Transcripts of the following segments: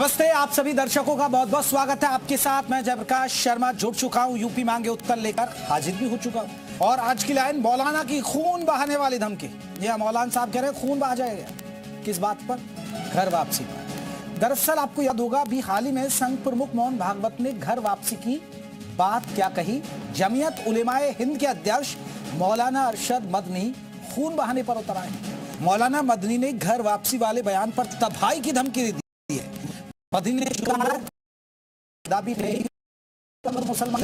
नमस्ते, आप सभी दर्शकों का बहुत बहुत स्वागत है। आपके साथ मैं जयप्रकाश शर्मा जुड़ चुका हूं, यूपी मांगे उत्तर लेकर हाजिर भी हो चुका हूं। और आज की लाइन, मौलाना की खून बहाने वाली धमकी। यह मौलाना साहब कह रहे हैं खून बहा जाएगा। किस बात पर? घर वापसी पर। दरअसल आपको याद होगा, अभी हाल ही में संघ प्रमुख मोहन भागवत ने घर वापसी की बात क्या कही। जमीयत उलेमाए हिंद के अध्यक्ष मौलाना अरशद मदनी खून बहाने पर उतर आए। मौलाना मदनी ने घर वापसी वाले बयान पर तबाही की धमकी दी है। मदनी ने कहा, दाबी नहीं, मुसलमान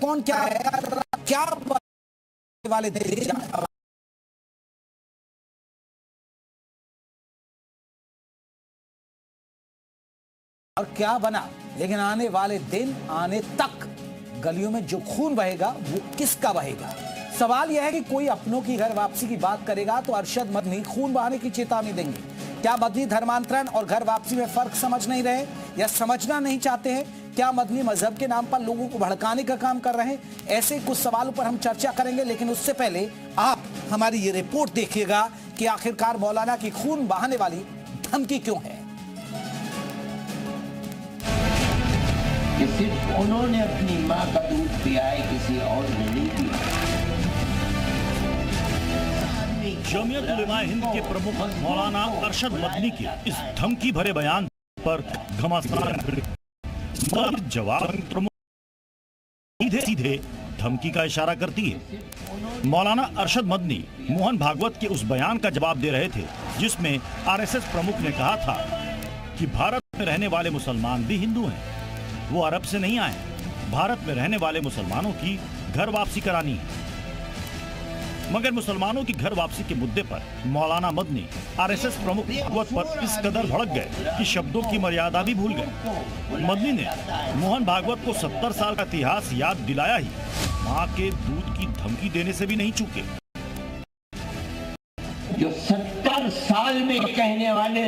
कौन क्या है, क्या वाले और क्या बना। लेकिन आने वाले दिन आने तक गलियों में जो खून बहेगा वो किसका बहेगा। सवाल यह है कि कोई अपनों की घर वापसी की बात करेगा तो अरशद मदनी खून बहाने की चेतावनी देंगे। क्या मदनी धर्मांतरण और घर वापसी में फर्क समझ नहीं रहे या समझना नहीं चाहते हैं? क्या मदनी मजहब के नाम पर लोगों को भड़काने का काम कर रहे हैं? ऐसे कुछ सवालों पर हम चर्चा करेंगे, लेकिन उससे पहले आप हमारी ये रिपोर्ट देखिएगा कि आखिरकार मौलाना की खून बहाने वाली धमकी क्यों है। कि सिर्फ उन्होंने अपनी माँ का दूध पिया है, किसी और ने नहीं पिया। जमीयत उलेमाए हिंद के प्रमुख मौलाना अरशद मदनी के इस धमकी भरे बयान पर घमासान जवाब प्रमुख सीधे धमकी का इशारा करती है। मौलाना अरशद मदनी मोहन भागवत के उस बयान का जवाब दे रहे थे जिसमें आरएसएस प्रमुख ने कहा था कि भारत में रहने वाले मुसलमान भी हिंदू हैं, वो अरब से नहीं आए। भारत में रहने वाले मुसलमानों की घर वापसी करानी है। मगर मुसलमानों की घर वापसी के मुद्दे पर मौलाना मदनी आरएसएस प्रमुख भागवत पर इस कदर भड़क गए कि शब्दों की मर्यादा भी भूल गए। मदनी ने मोहन भागवत को 70 साल का इतिहास याद दिलाया ही मां के दूध की धमकी देने से भी नहीं चूके। जो 70 साल में कहने वाले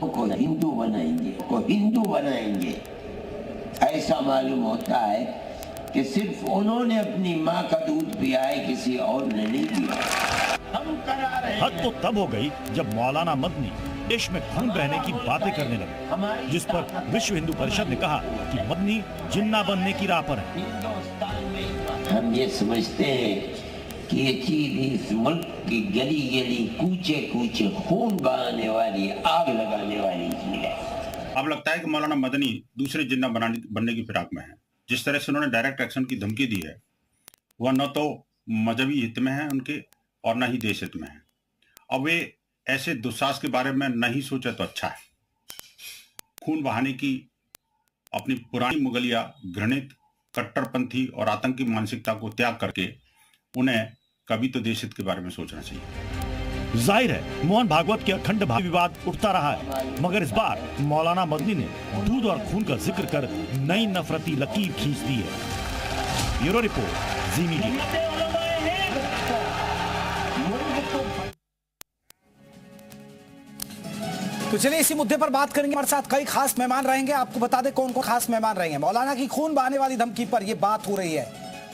को हिंदू बनाएंगे, ऐसा मालूम होता है कि सिर्फ उन्होंने अपनी माँ का दूध पिया है, किसी और ने नहीं पिया। हम करा रहे हैं। हद तो तब हो गई जब मौलाना मदनी देश में खून बहने की बातें करने लगे, जिस पर विश्व हिंदू परिषद ने कहा कि मदनी जिन्ना बनने की राह पर है। हम ये समझते हैं कि ये चीज इस मुल्क की गली गली कूचे कूचे खून बहाने वाली, आग लगाने वाली चीज है। अब लगता है कि मौलाना मदनी दूसरे जिन्ना बनने की फिराक में है। जिस तरह से उन्होंने डायरेक्ट एक्शन की धमकी दी है, वह न तो मजहबी हित में है उनके और न ही देश हित में है। अब वे ऐसे दुस्साहस के बारे में नहीं सोचे तो अच्छा है। खून बहाने की अपनी पुरानी मुगलिया घृणित कट्टरपंथी और आतंकी मानसिकता को त्याग करके उन्हें कभी तो देश हित के बारे में सोचना चाहिए। जाहिर है मोहन भागवत के अखंड विवाद उठता रहा है, मगर इस बार मौलाना मदनी ने दूध और खून का जिक्र कर नई नफरती लकीर खींच दी है। ब्यूरो रिपोर्ट, जी मीडिया। तो चलिए इसी मुद्दे पर बात करेंगे। हमारे साथ कई खास मेहमान रहेंगे। आपको बता दें कौन कौन खास मेहमान रहेंगे। मौलाना की खून बहाने वाली धमकी पर यह बात हो रही है,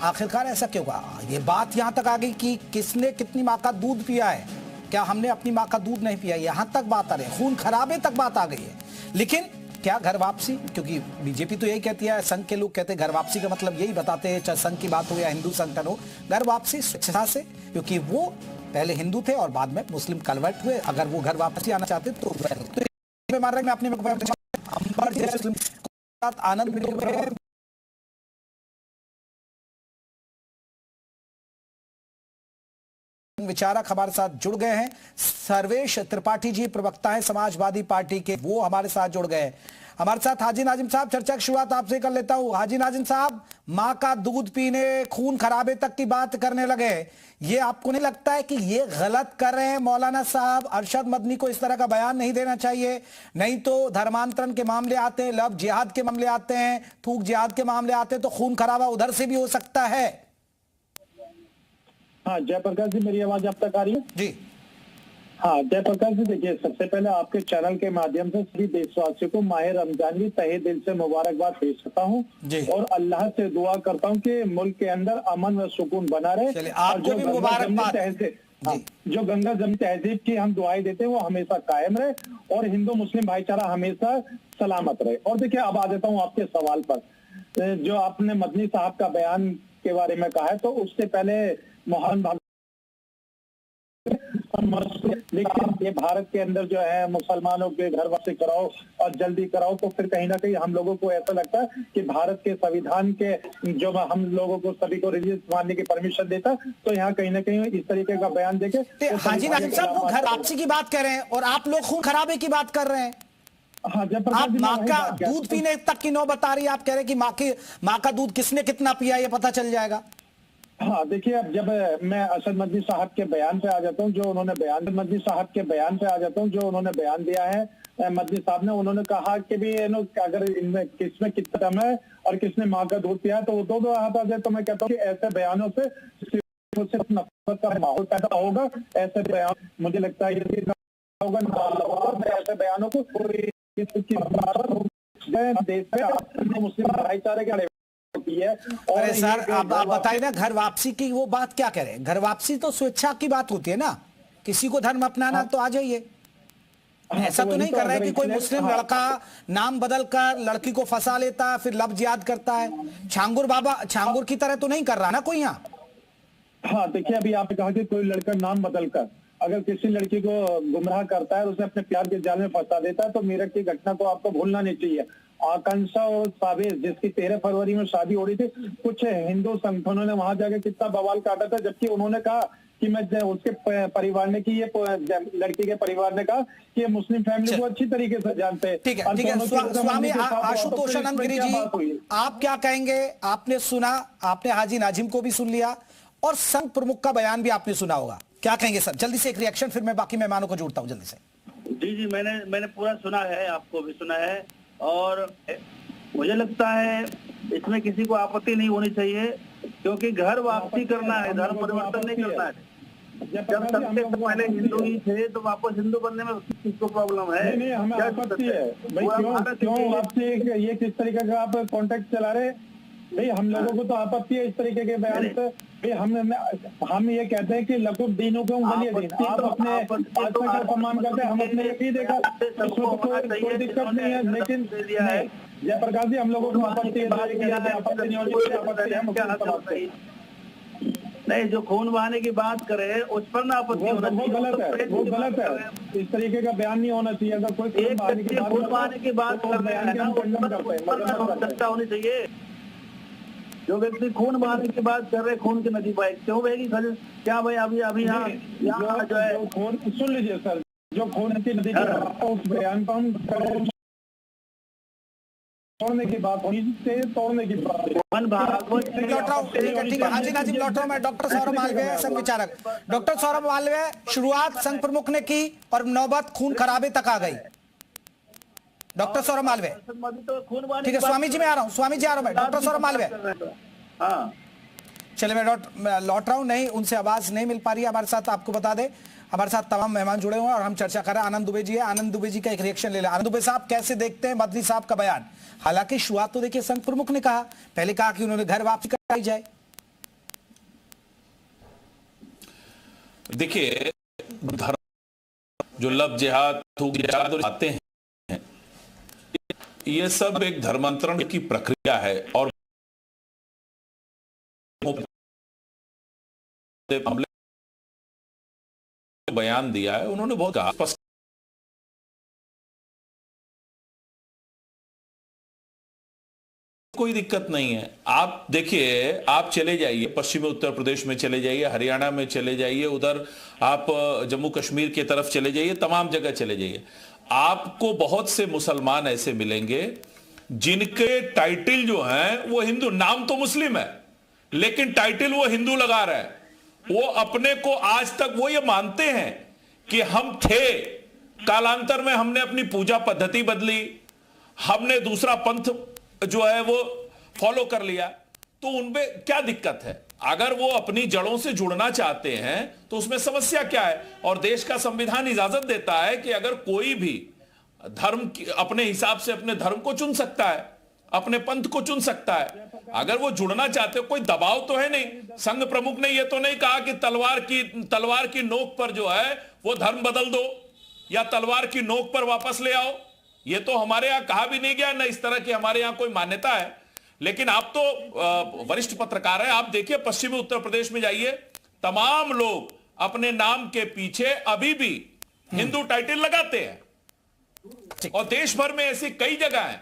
आखिरकार ऐसा क्यों हुआ? ये बात यहां तक आ गई कि किसने कितनी माँ का दूध पिया है, क्या हमने अपनी माँ का दूध नहीं पिया, यहां तक बात आ रही है, खून खराबे तक बात आ गई है। लेकिन क्या घर वापसी, क्योंकि बीजेपी तो यही कहती है, संघ के लोग कहते हैं घर वापसी का मतलब यही बताते हैं, चाहे संघ की बात हो या हिंदू संगठन हो, घर वापसी स्वेच्छा से, क्योंकि वो पहले हिंदू थे और बाद में मुस्लिम कन्वर्ट हुए। अगर वो घर वापसी आना चाहते तो मार रहे हैं। अपने आनंद विचारक हमारे साथ जुड़ गए हैं। सर्वेश त्रिपाठी जी प्रवक्ता है समाजवादी पार्टी के, वो हमारे साथ जुड़ गए हैं। हमारे साथ हाजी नाजिम साहब। चर्चा की शुरुआत आपसे कर लेता हूं। हाजी नाजिम साहब, मां का दूध पीने, खून खराबे तक की बात करने लगे, ये आपको नहीं लगता है कि ये गलत कर रहे हैं मौलाना साहब? अरशद मदनी को इस तरह का बयान नहीं देना चाहिए। नहीं तो धर्मांतरण के मामले आते हैं, लव जिहाद के मामले आते हैं, थूक जिहाद के मामले आते हैं, तो खून खराबा उधर से भी हो सकता है। हाँ, जयप्रकाश जी, मेरी आवाज आप तक आ रही है? जी। हाँ जयप्रकाश जी, देखिए सबसे पहले आपके चैनल के माध्यम से सभी देशवासियों को माह रमजान की तहे दिल से मुबारकबाद पेश करता हूँ और अल्लाह से दुआ करता हूँ कि मुल्क के अंदर अमन व सुकून बना रहे। आपको भी मुबारकबाद। हाँ, जो गंगा जमनी तहजीब की हम दुआएं देते हैं वो हमेशा कायम रहे और हिंदू मुस्लिम भाईचारा हमेशा सलामत रहे। और देखिए अब आ जाता हूँ आपके सवाल पर, जो आपने मदनी साहब का बयान के बारे में कहा है, तो उससे पहले मोहन भागवत, लेकिन ये भारत के अंदर जो है मुसलमानों के घर वापसी कराओ और जल्दी कराओ, तो फिर कहीं ना कहीं हम लोगों को ऐसा लगता है कि भारत के संविधान के जो हम लोगों को सभी को रिलीजियस मानने की परमिशन देता, तो यहाँ कहीं ना कहीं इस तरीके का बयान देके हाजी नाजिम साहब वो घर वापसी की बात कर रहे हैं और आप लोग खून खराबे की बात कर रहे हैं। हाँ, आप माँ का दूध पीने तक की नौबत आ रही है, आप कह रहे हैं कि माँ का दूध किसने कितना पिया ये पता चल जाएगा। हाँ देखिए, अब जब मैं असद मदनी साहब के बयान पे आ जाता हूँ, जो उन्होंने बयान मदनी साहब के बयान पे आ जाता हूँ, जो उन्होंने बयान दिया है मदनी साहब ने, उन्होंने कहा कि भी अगर इनमें किसमें कितना दम है और किसने माँ का दूध पिया तो वो दो हाथ आ जाए। तो मैं कहता हूँ कि ऐसे बयानों से सिर्फ नफरत का माहौल पैदा होगा। ऐसे बयान मुझे लगता है होगा, ऐसे बयानों को देश में मुस्लिम भाईचारे के है। अरे सर आप बताइए ना, घर वापसी की वो बात क्या कह रहे हैं? घर वापसी तो स्वेच्छा की बात होती है ना, किसी को धर्म अपनाना तो आ जाइए। ऐसा तो नहीं कर रहा है कि कोई मुस्लिम लड़का नाम बदल कर लड़की को फंसा लेता है फिर लफ्ज याद करता है, छांगुर की तरह तो नहीं कर रहा ना कोई यहाँ। हाँ देखिए, अभी आपने कहा कि कोई लड़का नाम बदल कर अगर किसी लड़की को गुमराह करता है, उसे अपने प्यार के जाल में फंसा देता है, तो मेरठ की घटना को आपको भूलना नहीं चाहिए। आकांक्षा और साबिर जिसकी 13 फरवरी में शादी हो रही थी, कुछ हिंदू संगठनों ने वहां जाकर कितना बवाल काटा था, जबकि उन्होंने कहा कि मैं उसके परिवार ने की, ये लड़की के परिवार ने कहा कि ये मुस्लिम फैमिली को अच्छी तरीके से जानते हैं। ठीक है स्वामी आशुतोष अनंत गिरी जी, आप क्या कहेंगे? आपने सुना, आपने हाजी नाजिम को भी सुन लिया और संघ प्रमुख का बयान भी आपने सुना होगा, क्या कहेंगे सर? जल्दी से एक रिएक्शन, फिर मैं बाकी मेहमानों को जोड़ता हूं जल्दी से। जी मैंने पूरा सुना है, आपको भी सुना है, और मुझे लगता है इसमें किसी को आपत्ति नहीं होनी चाहिए, क्योंकि घर वापसी करना है, धर्म परिवर्तन नहीं करना है। जब सबसे पहले हिंदू ही थे तो वापस हिंदू बनने में किसको प्रॉब्लम है? नहीं, हमें आपत्ति है भाई, क्यों वापसी, ये किस तरीके का आप कॉन्टेक्ट चला रहे भाई? हम लोगों को तो आपत्ति है इस तरीके के बयान से भाई। हम ये कहते हैं कि लकुब दीनों को वली दीन, आप अपने आत्मा का सम्मान करते हैं, हम अपने यही देखा, इसमें तो कोई दिक्कत नहीं है। लेकिन जयप्रकाश जी, हम लोगों को आपत्ति नहीं, जो खून बहाने की बात करे उस पर ना आपत्ति होना चाहिए, वो गलत है। इस तरीके का बयान नहीं होना चाहिए। अगर कोई खून बहाने की बात कर रहे हैं ना, चर्चा होनी चाहिए। जो व्यक्ति खून बहाने की बात कर रहे, खून की नदी बहे, क्यों बहेगी? क्या भाई अभी यहाँ जो है खून, सुन लीजिए सर, जो खून की नदी उस बयान पर हम तोड़ने की बात होनी चाहिए, तोड़ने की बात। ठीक है हाजी नाजिम लौट रहा हूं मैं। डॉक्टर सौरभ मालवीय, संघ विचारक। डॉक्टर सौरभ मालवीय, शुरुआत संघ प्रमुख ने की और नौबत खून खराबे तक आ गई। डॉक्टर सौरभ मालवीय, ठीक है स्वामी जी मैं आ रहा हूँ, स्वामी जी आ रहा हूँ मैं। डॉक्टर सौरभ मालवीय, हाँ चले मैं लौट रहा हूँ। नहीं, उनसे आवाज नहीं मिल पा रही है हमारे साथ। आपको बता दें हमारे साथ तमाम मेहमान जुड़े हुए हैं और हम चर्चा कर रहे हैं। आनंद दुबे जी है, आनंद दुबे जी का एक रिएक्शन ले लें। आनंद दुबे साहब, कैसे देखते हैं मदनी साहब का बयान? हालांकि शुरुआत तो देखिए संघ प्रमुख ने कहा, पहले कहा कि उन्होंने घर वापसी कराई जाए। देखिए, जो लब जिहाद आते हैं, ये सब एक धर्मांतरण की प्रक्रिया है और हमले बयान दिया है, उन्होंने बहुत कहा स्पष्ट, कोई दिक्कत नहीं है। आप देखिए, आप चले जाइए पश्चिमी उत्तर प्रदेश में, चले जाइए हरियाणा में, चले जाइए उधर, आप जम्मू कश्मीर की तरफ चले जाइए, तमाम जगह चले जाइए, आपको बहुत से मुसलमान ऐसे मिलेंगे जिनके टाइटल जो हैं वो हिंदू, नाम तो मुस्लिम है लेकिन टाइटल वो हिंदू लगा रहा है। वो अपने को आज तक वो ये मानते हैं कि हम थे, कालांतर में हमने अपनी पूजा पद्धति बदली, हमने दूसरा पंथ जो है वो फॉलो कर लिया, तो उनमें क्या दिक्कत है? अगर वो अपनी जड़ों से जुड़ना चाहते हैं तो उसमें समस्या क्या है? और देश का संविधान इजाजत देता है कि अगर कोई भी धर्म अपने हिसाब से अपने धर्म को चुन सकता है, अपने पंथ को चुन सकता है। अगर वो जुड़ना चाहते हो, कोई दबाव तो है नहीं। संघ प्रमुख ने ये तो नहीं कहा कि तलवार की नोक पर जो है वो धर्म बदल दो या तलवार की नोक पर वापस ले आओ। ये तो हमारे यहां कहा भी नहीं गया, ना इस तरह की हमारे यहां कोई मान्यता है। लेकिन आप तो वरिष्ठ पत्रकार हैं, आप देखिए पश्चिमी उत्तर प्रदेश में जाइए, तमाम लोग अपने नाम के पीछे अभी भी हिंदू टाइटल लगाते हैं और देश भर में ऐसी कई जगह हैं।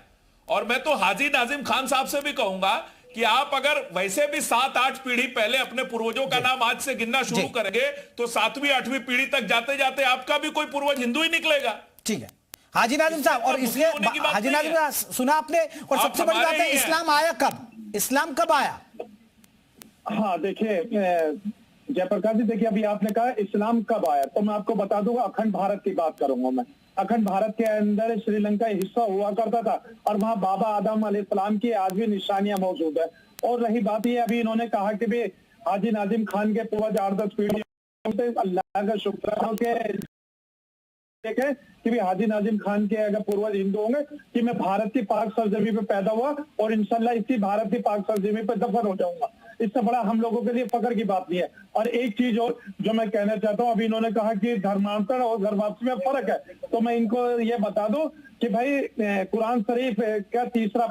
और मैं तो हाजी नाजिम खान साहब से भी कहूंगा कि आप अगर वैसे भी 7-8 पीढ़ी पहले अपने पूर्वजों का नाम आज से गिनना शुरू करेंगे तो 7वीं-8वीं पीढ़ी तक जाते जाते आपका भी कोई पूर्वज हिंदू ही निकलेगा। ठीक है हाजी नाजिम साहब, और इसलिए हाजी नाजिम साहब सुना आपने, और सबसे बड़ी बात है इस्लाम आया कब, इस्लाम कब आया? हाँ देखिए जयप्रकाश जी, देखिए अभी आपने कहा इस्लाम कब आया, तो मैं आपको बता दूंगा अखंड भारत की बात करूंगा मैं। अखंड भारत के अंदर श्रीलंका हिस्सा हुआ करता था और वहाँ बाबा आदम अलैहिस्सलाम की आज भी निशानियां मौजूद है। और रही बात ये, अभी इन्होंने कहा कि भी हाजी नाजिम खान के पूर्वज 8-10 पीढ़ी, अल्लाह का शुक्र के देखे कि भी हाजी नाजिम खान के अगर पूर्वज हिंदू होंगे कि मैं भारत की पाक सरजमी पे पैदा हुआ और इंशाल्लाह इसी भारत की पाक सरजमी पे दफन हो जाऊंगा। इससे बड़ा हम लोगों के लिए फख्र की बात नहीं है। और एक चीज और जो मैं कहना चाहता हूँ, अभी इन्होंने कहा कि धर्मांतर और घर वापसी में फर्क है, तो मैं इनको ये बता दूं कि भाई कुरान शरीफ का 3रा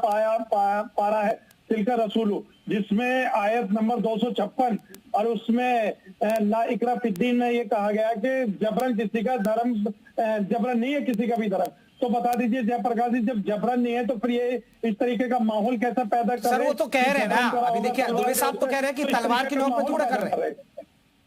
पारा है तिलका रसूलू, जिसमें आयत नंबर 256 और उसमें ला इकरा फिद्दीन में ये कहा गया कि जबरन किसी का धर्म, जबरन नहीं है किसी का भी धर्म। तो बता दीजिए जयप्रकाश जी, जब जबरन नहीं है तो फिर ये इस तरीके का माहौल कैसा पैदा कर रहे हैं? सर वो तो कह रहे हैं ना, अभी देखिए दुबे साहब तो कह रहे हैं कि तलवार की नोक पे थोड़ा कर रहे हैं।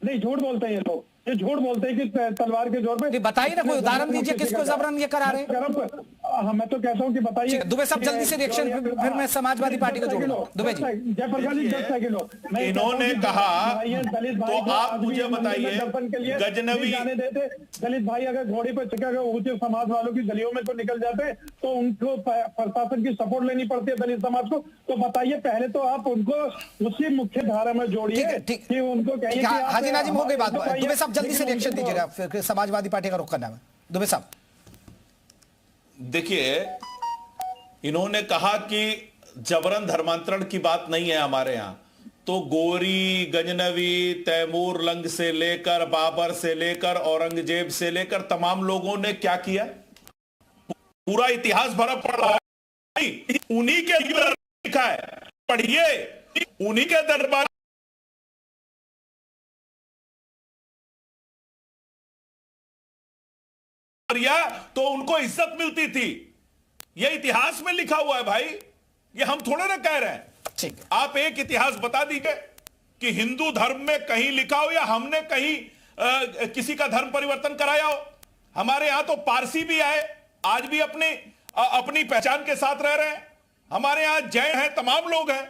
नहीं, झूठ बोलते हैं ये लोग, ये झूठ बोलते हैं कि तलवार के जोर पे। बताइए ना, कोई उदाहरण दीजिए किसको जबरन ये करा रहे हैं? हाँ मैं तो कहता हूँ कि बताइए। दुबे साहब जल्दी से रिएक्शन, फिर मैं समाजवादी पार्टी को जोड़ूंगा। दुबे जी, जयप्रकाश जी 10 सेकंड इन्होंने कहा तो आप मुझे बताइए, गजनवी जाने देते दलित भाई अगर घोड़े पर चढ़कर ऊंचे समाज वालों की गलियों में तो निकल जाते तो उनको प्रशासन की सपोर्ट लेनी पड़ती है दलित समाज को। तो बताइए पहले तो आप उनको उसी मुख्य धारा में जोड़िए कि उनको कहिए कि हाजी नाजिम हो गई बात। दुबे साहब जल्दी से रिएक्शन दीजिएगा, फिर समाजवादी पार्टी का रुख करना है। दुबे साहब देखिए, इन्होंने कहा कि जबरन धर्मांतरण की बात नहीं है हमारे यहां, तो गोरी, गजनवी, तैमूर लंग से लेकर बाबर से लेकर औरंगजेब से लेकर तमाम लोगों ने क्या किया, पूरा इतिहास भरा पड़ा है, उन्हीं के लिखा है, पढ़िए, उन्हीं के दरबार तो उनको इज्जत मिलती थी। यह इतिहास में लिखा हुआ है भाई, ये हम थोड़े ना कह रहे हैं। आप एक इतिहास बता दीजिए कि हिंदू धर्म में कहीं लिखा हो या हमने कहीं किसी का धर्म परिवर्तन कराया हो। हमारे यहां तो पारसी भी आए, आज भी अपनी पहचान के साथ रह रहे हैं। हमारे यहां जैन हैं, तमाम लोग हैं,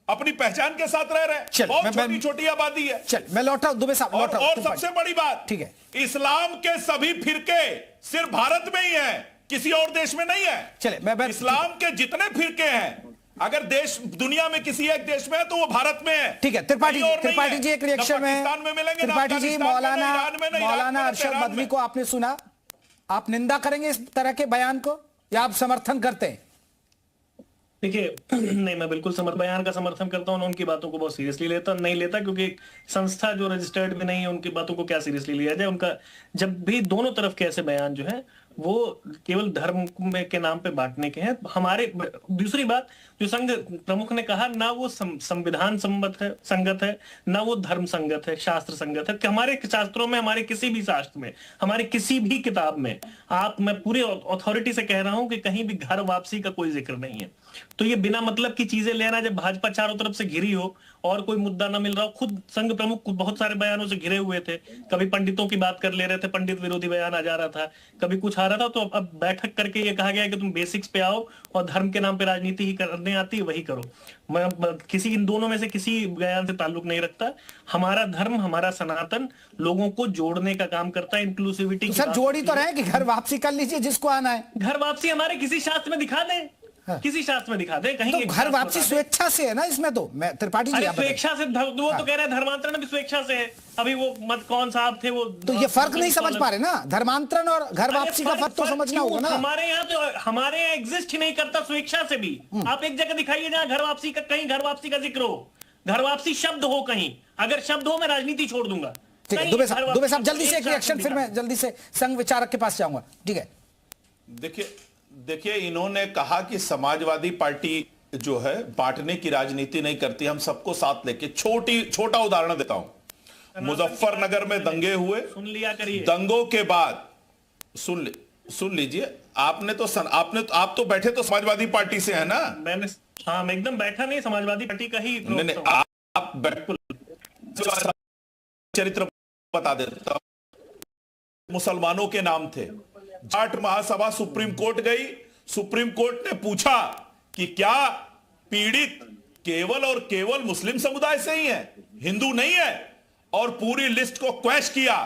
अपनी पहचान के साथ रह रहे हैं। बहुत छोटी छोटी आबादी है। चल मैं लौटा हूं दुबे साहब, लौटा हूं। और सबसे बड़ी बात, ठीक है, इस्लाम के सभी फिरके सिर्फ भारत में ही है, किसी और देश में नहीं है। चले मैं इस्लाम के जितने फिरके हैं, अगर देश दुनिया में किसी एक देश में है तो वो भारत में है। ठीक है, त्रिपाठी जी एक रिएक्शन में, त्रिपाठी जी मौलाना अरशद मदनी को आपने सुना, आप निंदा करेंगे इस तरह के बयान को या आप समर्थन करते हैं? देखिए नहीं, मैं बिल्कुल बयान का समर्थन करता हूँ। उनकी बातों को बहुत सीरियसली नहीं लेता, क्योंकि संस्था जो रजिस्टर्ड भी नहीं है, उनकी बातों को क्या सीरियसली लिया जाए। उनका जब भी दोनों तरफ के ऐसे बयान जो है वो केवल धर्म के नाम पे बांटने के हैं। हमारे दूसरी बात जो संघ प्रमुख ने कहा, ना वो संविधान संगत है, ना वो धर्म संगत है, शास्त्र संगत है। कि हमारे शास्त्रों में, हमारे किसी भी शास्त्र में, हमारे किसी भी किताब में मैं पूरी अथॉरिटी से कह रहा हूं कि कहीं भी घर वापसी का कोई जिक्र नहीं है। तो ये बिना मतलब की चीजें लेना, जब भाजपा चारों तरफ से घिरी हो और कोई मुद्दा ना मिल रहा हो, खुद संघ प्रमुख बहुत सारे बयानों से घिरे हुए थे। कभी पंडितों की बात कर ले रहे थे, पंडित विरोधी बयान आ जा रहा था, कभी कुछ आ रहा था। तो अब बैठक करके ये कहा गया कि तुम बेसिक्स पे आओ और धर्म के नाम पे राजनीति ही करने आती है वही करो। मैं किसी इन दोनों में से किसी बयान से ताल्लुक नहीं रखता। हमारा धर्म, हमारा सनातन लोगों को जोड़ने का काम करता है, इंक्लूसिविटी। सर जोड़ी तो रहे कि घर वापसी कर लीजिए जिसको आना है। घर वापसी हमारे किसी शास्त्र में दिखा दें, किसी शास्त्र में दिखा दे कहीं। तो एक घर शास्त्र वापसी बता दे। स्वेच्छा से है ना इसमें, तो मैं त्रिपाठी जी अरे आप बताइए। स्वेच्छा से वो तो कह रहे हैं धर्मांतरण भी स्वेच्छा से है। अभी वो मत कौन साहब थे वो, तो ये फर्क नहीं समझ पा रहे ना, धर्मांतरण और घर वापसी का फर्क तो समझना होगा ना। हमारे यहाँ एग्जिस्ट ही नहीं करता स्वेच्छा से भी। आप एक जगह दिखाइए जहां घर वापसी का, कहीं घर वापसी का जिक्र हो, घर वापसी शब्द हो कहीं। अगर शब्द हो मैं राजनीति छोड़ दूंगा। ठीक है, दुबे साहब जल्दी से एक रिएक्शन, फिर मैं जल्दी से संघ विचारक के पास जाऊंगा। ठीक है, देखिए इन्होंने कहा कि समाजवादी पार्टी जो है बांटने की राजनीति नहीं करती, हम सबको साथ लेके। छोटा उदाहरण देता हूं, मुजफ्फरनगर में दंगे हुए, सुन लिया करिए। दंगों के बाद सुन लीजिए, आप तो बैठे तो समाजवादी पार्टी से है ना। मैं एकदम बैठा नहीं, समाजवादी पार्टी का ही नहीं, आप बिल्कुल चरित्र बता देता हूं। मुसलमानों के नाम थे, जाट महासभा सुप्रीम कोर्ट गई, सुप्रीम कोर्ट ने पूछा कि क्या पीड़ित केवल और केवल मुस्लिम समुदाय से ही है, हिंदू नहीं है, और पूरी लिस्ट को क्वैश किया।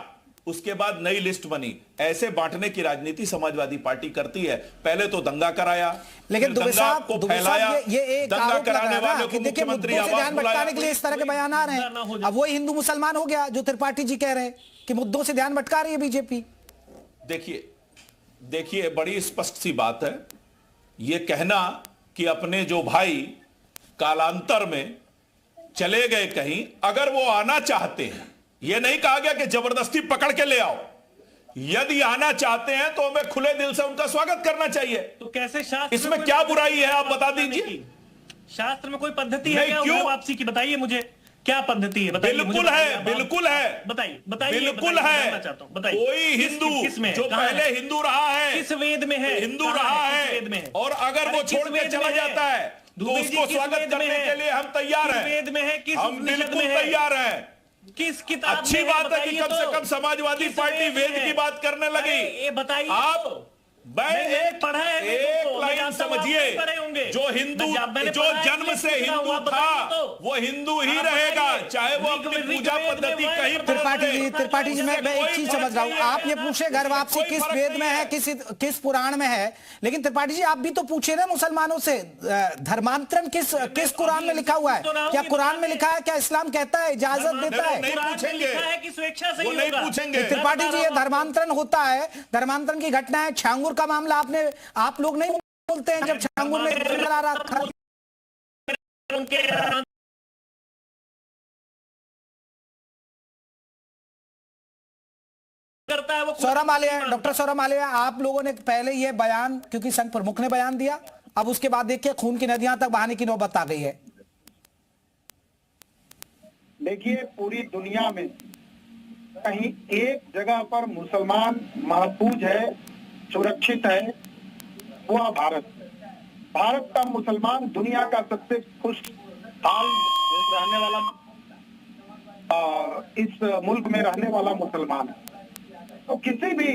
उसके बाद नई लिस्ट बनी। ऐसे बांटने की राजनीति समाजवादी पार्टी करती है। पहले तो दंगा कराया, लेकिन दुबे साहब को फैलाया, ये एक दंगा आरोप लगा कराने रहा वालों है कि को देखिए मुख्यमंत्री मुद्दों से आवाज ध्यान बुलाया। भटकाने के लिए इस तरह के बयान आ रहे हैं। अब वही हिंदू मुसलमान हो गया जो त्रिपाठी जी कह रहे हैं कि मुद्दों से ध्यान भटका रही है बीजेपी। देखिए बड़ी स्पष्ट सी बात है, यह कहना कि अपने जो भाई कालांतर में चले गए कहीं, अगर वो आना चाहते हैं, यह नहीं कहा गया कि जबरदस्ती पकड़ के ले आओ। यदि आना चाहते हैं तो हमें खुले दिल से उनका स्वागत करना चाहिए। तो कैसे शास्त्र इसमें क्या बुराई है, आप बता दीजिए। शास्त्र में कोई पद्धति है क्या क्यों? वापसी की बताइए मुझे, क्या पद्धति है बताइए। बिल्कुल है, बिल्कुल है, बताइए बिल्कुल है। कोई हिंदू जो पहले हिंदू रहा है, किस वेद में है, हिंदू रहा है, और अगर वो छोड़ के चला जाता है तो उसको स्वागत करने के लिए हम तैयार हैं। वेद में है, किस हम बिल्कुल तैयार हैं। किस किताब अच्छी बात है कि कम से कम समाजवादी पार्टी वेद की बात करने लगी। ये बताइए आप एक लाइन समझिए, जो हिंदू जो जन्म से हिंदू था वो हिंदू ही रहेगा, चाहे वो अपनी पूजा पद्धति कहीं। त्रिपाठी जी मैं एक चीज समझ रहा हूँ। आप ये पूछे घर वापसी किस वेद में है, किस पुराण में है, लेकिन त्रिपाठी जी आप भी तो पूछे ना मुसलमानों से, धर्मांतरण किस कुरान में लिखा हुआ है? क्या कुरान में लिखा है? क्या इस्लाम कहता है, इजाजत देता है? नहीं पूछेंगे, वो नहीं पूछेंगे। त्रिपाठी जी ये धर्मांतरण होता है, धर्मांतरण की घटना है। छांगुर का मामला आप लोग नहीं बोलते हैं जब छांगुर में आ रहा था करता है वो। सौरभ मालिया, डॉक्टर सौरभ मालिया, आप लोगों ने पहले ये बयान, क्योंकि संघ प्रमुख ने बयान दिया, अब उसके बाद देखिए खून की नदियां तक बहाने की नौबत आ गई है। देखिए पूरी दुनिया में कहीं एक जगह पर मुसलमान महफूज है, सुरक्षित है, वह भारत। भारत का मुसलमान दुनिया का सबसे खुशहाल रहने वाला, इस मुल्क में रहने वाला मुसलमान है। तो किसी भी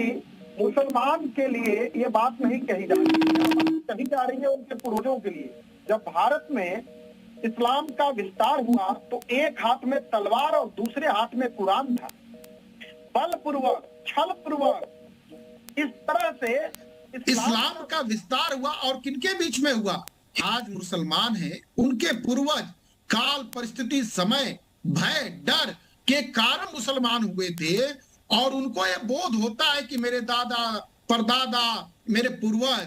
मुसलमान के लिए ये बात नहीं कही जा रही, कही जा रही है उनके पूर्वजों के लिए। जब भारत में इस्लाम का विस्तार हुआ तो एक हाथ में तलवार और दूसरे हाथ में कुरान था। बलपूर्वक, छलपूर्वक इस तरह से इस्लाम का विस्तार हुआ, और किनके बीच में हुआ? आज मुसलमान हैं, उनके पूर्वज काल, परिस्थिति, समय, भय, डर के कारण मुसलमान हुए थे, और उनको यह बोध होता है कि मेरे दादा, परदादा, मेरे पूर्वज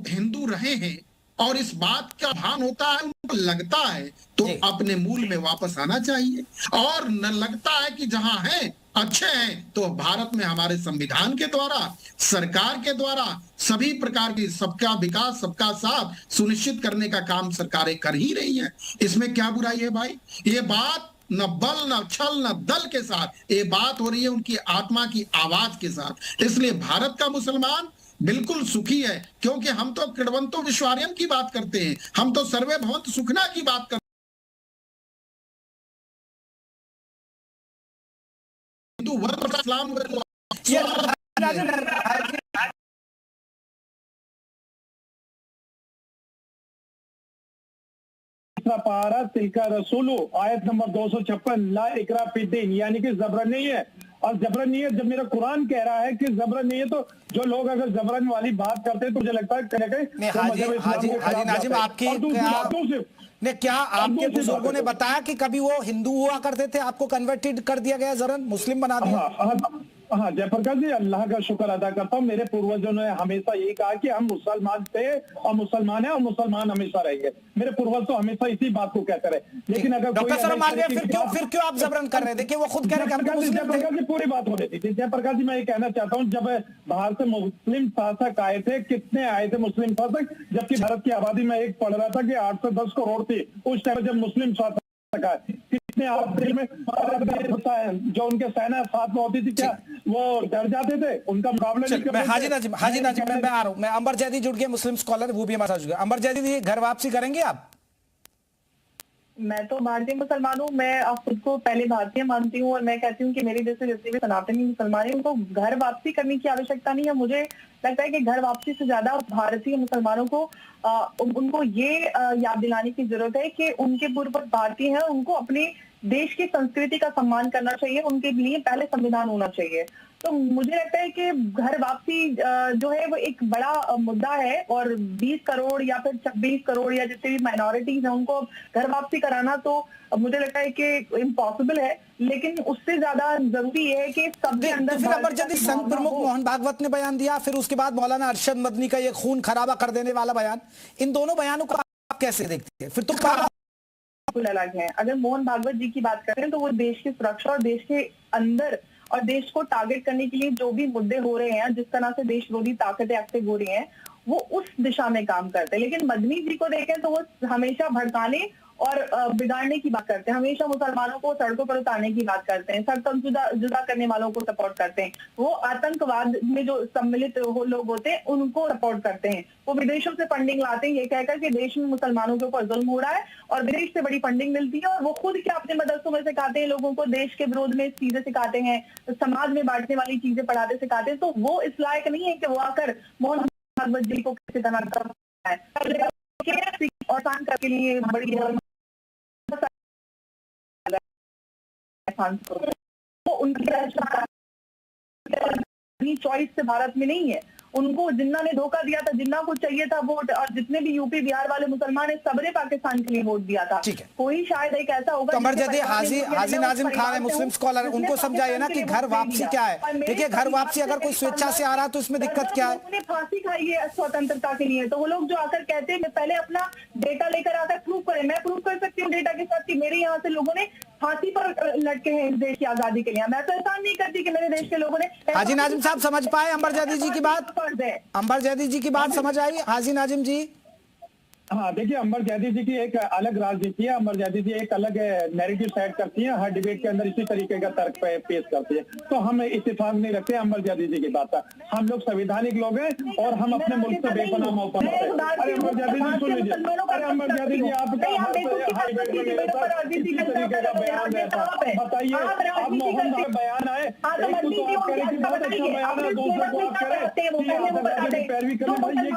हिंदू रहे हैं, और इस बात का भान होता है, उनको लगता है तो अपने मूल में वापस आना चाहिए। और न लगता है कि जहां हैं अच्छे हैं, तो भारत में हमारे संविधान के द्वारा, सरकार के द्वारा सभी प्रकार की सबका विकास, सबका साथ सुनिश्चित करने का काम सरकारें कर ही रही हैं। इसमें क्या बुराई है भाई? ये बात न बल, न छल, न दल के साथ ये बात हो रही है उनकी आत्मा की आवाज के साथ। इसलिए भारत का मुसलमान बिल्कुल सुखी है, क्योंकि हम तो कृण्वन्तो विश्वार्यम की बात करते हैं, हम तो सर्वे भवन्तु सुखिनः की बात करते हैं। हिंदू वर्ग इस्लाम पारा तिलका रसूलु आयत नंबर 256 ला इकरा फिद्दीन, यानी कि जबरन नहीं है। और जबरन नहीं है। जब मेरा कुरान कह रहा है कि जबरन नहीं है, तो जो लोग अगर जबरन वाली बात करते हैं तो मुझे लगता है कहीं ना कहीं हाजी नाजिम, आपकी क्या आपके बुजुर्गों ने बताया कि कभी वो हिंदू हुआ करते थे, आपको कन्वर्टेड कर दिया गया, जबरन मुस्लिम बना दिया? हाँ जयप्रकाश जी, अल्लाह का शुक्र अदा करता हूँ। मेरे पूर्वजों ने हमेशा यही कहा कि हम मुसलमान थे और मुसलमान है और मुसलमान हमेशा रहेंगे। मेरे पूर्वज तो हमेशा इसी बात को कहते रहे। लेकिन अगर डॉक्टर साहब मान गए, फिर क्यों आप जबरन कर रहे थे? देखिए वो खुद कह रहे हैं कि हम मुस्लिम थे। जयप्रकाश जी पूरी बात हो रही थी। जयप्रकाश जी मैं ये कहना चाहता हूँ, जब बाहर से मुस्लिम शासक आए थे, कितने आए थे मुस्लिम शासक? जबकि भारत की आबादी में एक पढ़ रहा था कि 8 से 10 करोड़ थी उस टाइम जब मुस्लिम शासक आए। कितने आप में जो उनके सेना साथ में होती थी, क्या वो डर जाते थे? उनका मुकाबला नहीं करते? हाजी नाजिम मैं आ रहा हूं। मैं अंबर जैदी जुड़ गए, मुस्लिम स्कॉलर, वो भी हमारे साथ जुड़ गए। अंबर जैदी, घर वापसी करेंगे आप? मैं तो भारतीय मुसलमान हूँ। मैं खुद को पहले भारतीय मानती हूँ और मैं कहती हूँ कि मेरे जैसे जितने भी सनातनी मुसलमान हैं उनको घर वापसी करने की आवश्यकता नहीं है। मुझे लगता है कि घर वापसी से ज्यादा भारतीय मुसलमानों को उनको ये याद दिलाने की जरूरत है कि उनके पूर्वज भारतीय हैं, उनको अपने देश की संस्कृति का सम्मान करना चाहिए। उनके लिए पहले संविधान होना चाहिए। तो मुझे लगता है कि घर वापसी जो है वो एक बड़ा मुद्दा है और 20 करोड़ या फिर 26 करोड़ या जितने भी माइनॉरिटीज हैं उनको घर वापसी कराना तो मुझे लगता है कि इम्पॉसिबल है। लेकिन उससे ज्यादा जरूरी है कि सबके अंदर फिर अंबर जैदी संघ प्रमुख मोहन भागवत ने बयान दिया, फिर उसके बाद मौलाना अरशद मदनी का ये खून खराबा कर देने वाला बयान, इन दोनों बयानों को आप कैसे देखते हैं? फिर तो अलग है। अगर मोहन भागवत जी की बात करें तो वो देश की सुरक्षा और देश के अंदर और देश को टारगेट करने के लिए जो भी मुद्दे हो रहे हैं, जिस तरह से देश विरोधी ताकतें एक्टिव हो रही हैं, वो उस दिशा में काम करते हैं। लेकिन मदनी जी को देखें तो वो हमेशा भड़काने और बिगाड़ने की बात करते हैं, हमेशा मुसलमानों को सड़कों पर उतारने की बात करते हैं, सड़क जुदा करने वालों को सपोर्ट करते हैं, वो आतंकवाद में जो सम्मिलित लोग होते हैं उनको सपोर्ट करते हैं, वो विदेशों से फंडिंग लाते हैं ये कहकर कि देश में मुसलमानों के ऊपर जुल्म हो रहा है और विदेश से बड़ी फंडिंग मिलती है। और वो खुद क्या अपने मदरसों में सिखाते हैं लोगों को, देश के विरोध में चीजें सिखाते हैं, समाज में बांटने वाली चीजें पढ़ाते सिखाते हैं। तो वो इस लायक नहीं है कि वो आकर मोहन भागवत जी को किसी तरह कर और शान करके लिए बड़ी वो उनकी चॉइस से भारत में नहीं है। उनको जिन्ना ने धोखा दिया था, जिन्ना को चाहिए था वोट, और जितने भी यूपी बिहार वाले मुसलमान है सबने पाकिस्तान के लिए वोट दिया था। कोई शायद एक ऐसा होगा। अंबर जैदी, हाजी नाजिम खान है मुस्लिम स्कॉलर, उनको समझाइए ना कि घर वापसी क्या है। देखिए घर वापसी अगर कोई स्वेच्छा से आ रहा है तो इसमें दिक्कत क्या है? उन्होंने फांसी खाई है स्वतंत्रता के लिए, तो वो लोग जो आकर कहते हैं पहले अपना डेटा लेकर आकर प्रूव करें। मैं प्रूव कर सकती हूँ डेटा के साथ कि मेरे यहाँ से लोगों ने फांसी पर लटके हैं इस देश की आजादी के लिए। मैं तो एहसान नहीं करती कि मेरे देश के लोगों ने। हाजी नाजिम साहब समझ पाए अंबर जैदी जी की बात? अंबर जैदी जी की बात समझ आई हाजी नाजिम जी? हाँ देखिए, अंबर जैदी जी की एक अलग राजनीति है। अंबर जैदी जी एक अलग नैरेटिव सेट करती है, हर डिबेट के अंदर इसी तरीके का तर्क पेश करती है। तो हम इत्तेफाक नहीं रखते अंबर जैदी जी की बात पर। हम लोग संवैधानिक लोग हैं और हम अपने मुल्क से बेपनाह मोहब्बत करते हैं। अरे अंबर जैदी जी सुन लीजिए, अरे अंबर जैदी जी आपका हर डिबेट में मेरे साथ इसी तरीके का बयान रहता है। बताइए, आप मोहन का बयान आए, एक तो आप करें कि बहुत अच्छा बयान है, दूसरे को आप करें पैरवी करें। भाई ये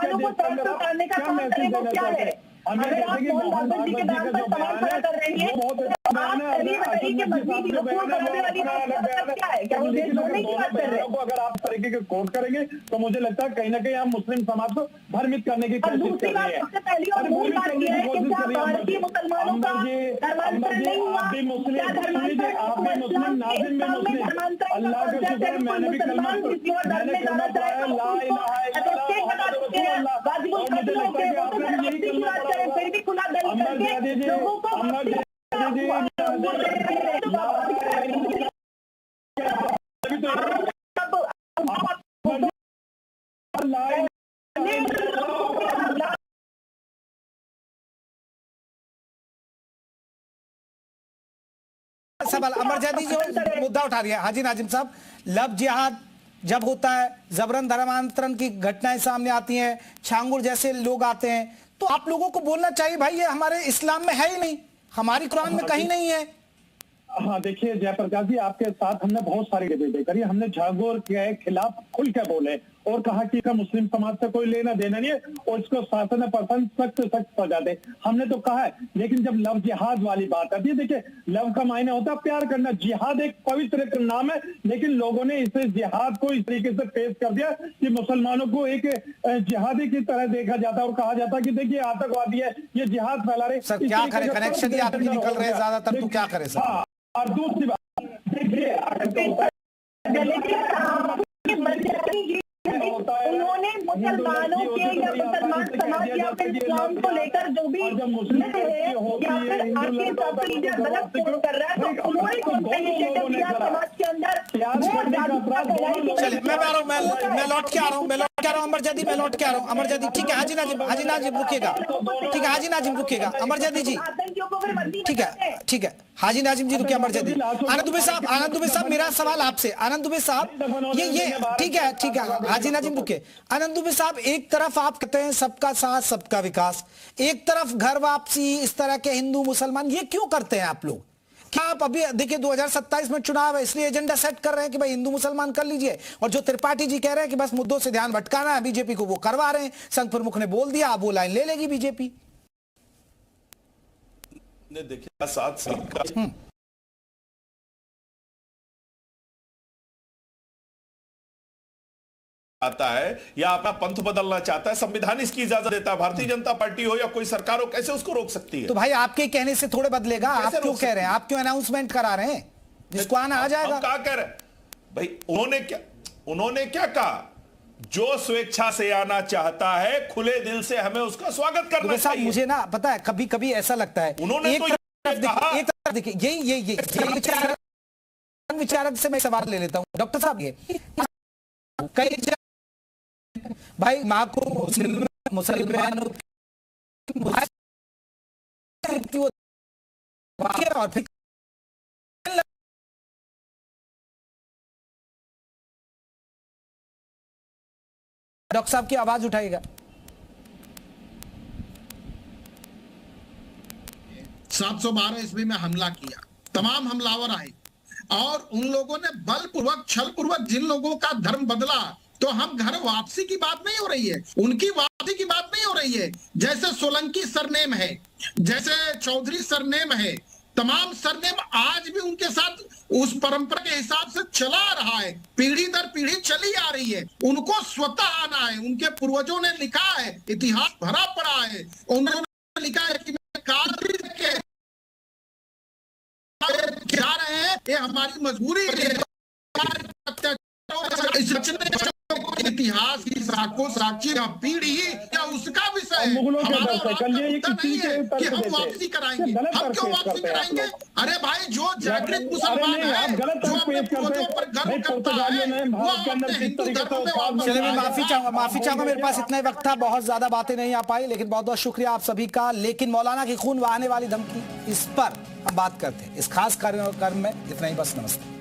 क्या मैसेज देना चाहते हैं? हमें जैसे कि मोहन भागवत जी का जो बयान है वो बहुत अच्छा बयान है। अगर आप तरीके के कोट करेंगे तो मुझे लगता है कहीं ना कहीं आप मुस्लिम समाज को भ्रमित करने की कोशिश कर रहे हैं। भ्रमित करने की कोशिश कर रही है अंबर जी। आप भी मुस्लिम, आप भी मुस्लिम, नाज़िम भी मुस्लिम। अल्लाह का शुक्र है मैंने भी कलमा पढ़ा है, ला इलाहा इल्लल्लाह और मुझे लगता है कि आपने भी यही कलमा पढ़ा होगा। अंबर जैदी जी, अंबर जैदी सवाल अमर जैदी जो मुद्दा उठा रही है हाजी नाजिम साहब, लव जिहाद जब होता है, जबरन धर्मांतरण की घटनाएं सामने आती हैं, छांगुर जैसे लोग आते हैं, तो आप लोगों को बोलना चाहिए भाई ये हमारे इस्लाम में है ही नहीं, हमारी कुरान में कहीं नहीं है। हाँ देखिए जयप्रकाश जी, आपके साथ हमने बहुत सारी डिबेटें करी, हमने झागोर के खिलाफ खुल के बोले और कहा कि इसका मुस्लिम समाज से कोई लेना देना नहीं है और इसको शासन पसंद सख्त सजा दे, हमने तो कहा है। लेकिन जब लव जिहाद वाली बात आती है, देखिए लव का मायने होता है प्यार करना, जिहाद एक पवित्र नाम है, लेकिन लोगों ने इसे जिहाद को इस तरीके से पेश कर दिया कि मुसलमानों को एक जिहादी की तरह देखा जाता है और कहा जाता है कि देखिए आतंकवादी है, ये जिहाद फैला रहे। सर क्या करें, कनेक्शन ही आपकी निकल रहे हैं ज्यादातर, तो क्या करें सर। हाँ, और दूसरी बात देखिए, उन्होंने मुसलमानों के या मुसलमान समाज या फिर इस्लाम को लेकर जो भी है या फिर आपके सब लीडर गलत पोस्ट कर रहा है, तो उन्होंने कौन सा इनिशिएटिव लिया समाज के अंदर। चलिए मैं लौट के आ रहा हूँ अमरजदी, मैं लौट के आ रहा हूँ अमरजदी। ठीक है हाजी नाजिम रुकिएगा, ठीक है हाजी नाजिम रुकिएगा, अमरजदी जी ठीक है हाजी नाजिम जी रुकिए, अमरजदी। आनंद दुबे साहब मेरा सवाल आपसे, आनंद दुबे साहब ये ठीक है हाजी नाजिम रुकिए। आनंद दुबे साहब, एक तरफ आप कहते हैं सबका साथ सबका विकास, एक तरफ घर वापसी, इस तरह के हिंदू मुसलमान, ये क्यों करते हैं आप लोग? क्या आप अभी देखिए 2027 में चुनाव है इसलिए एजेंडा सेट कर रहे हैं कि भाई हिंदू मुसलमान कर लीजिए, और जो त्रिपाठी जी कह रहे हैं कि बस मुद्दों से ध्यान भटकाना है बीजेपी को, वो करवा रहे हैं। संघ प्रमुख ने बोल दिया, अब वो लाइन ले लेगी बीजेपी। ने देखिए 7 साल का आता है या अपना पंथ बदलना चाहता है, संविधान इसकी इजाजत देता है। भारतीय जनता पार्टी हो या कोई सरकार हो, कैसे उसको रोक सकती है? तो भाई आपके कहने से थोड़े बदलेगा, आप क्यों कह रहे हैं, आप क्यों अनाउंसमेंट करा रहे हैं, जिसको आना आ जाएगा। क्या कह रहे भाई, उन्होंने क्या कहा, जो स्वेच्छा से आना चाहता है खुले दिल से हमें उसका स्वागत करना चाहिए। मुझे ना पता है कभी कभी ऐसा लगता है, उन्होंने एक तरफ देखिए यही विचारक से मैं सवाल ले लेता हूं डॉक्टर साहब, ये कई भाई माँ को मुसलमान और फिर डॉक्टर साहब की आवाज उठाएगा। 712 ईस्वी में हमला किया, तमाम हमलावर आए और उन लोगों ने बलपूर्वक छल पूर्वक जिन लोगों का धर्म बदला, तो हम घर वापसी की बात नहीं हो रही है, उनकी वापसी की बात नहीं हो रही है। जैसे सोलंकी सरनेम है, जैसे चौधरी सरनेम है, तमाम सरनेम आज भी उनके साथ उस परंपरा के हिसाब से चला रहा है, पीढ़ी दर पीढ़ी चली आ रही है। उनको स्वतः आना है, उनके पूर्वजों ने लिखा है, इतिहास भरा पड़ा है, उन्होंने लिखा है कि जा रहे हैं, ये हमारी मजबूरी है। इतिहास की साक्षी पीढ़ी या उसका विषय कि हम वापसी कराएंगे, हम क्यों वापसी कराएंगे? अरे भाई, जो जागृत मुसलमान है, जो अपने पूर्वजों पर गर्व करता है, वो अपने हिंदू धर्म में वापस। चलिए मैं माफी चाहूंगा मेरे पास इतना ही वक्त था, बहुत ज्यादा बातें नहीं आ पाई, लेकिन बहुत बहुत शुक्रिया आप सभी का। लेकिन मौलाना की खून बहाने वाली धमकी, इस पर हम बात करते हैं इस खास कार्यक्रम में। इतना ही बस, नमस्ते।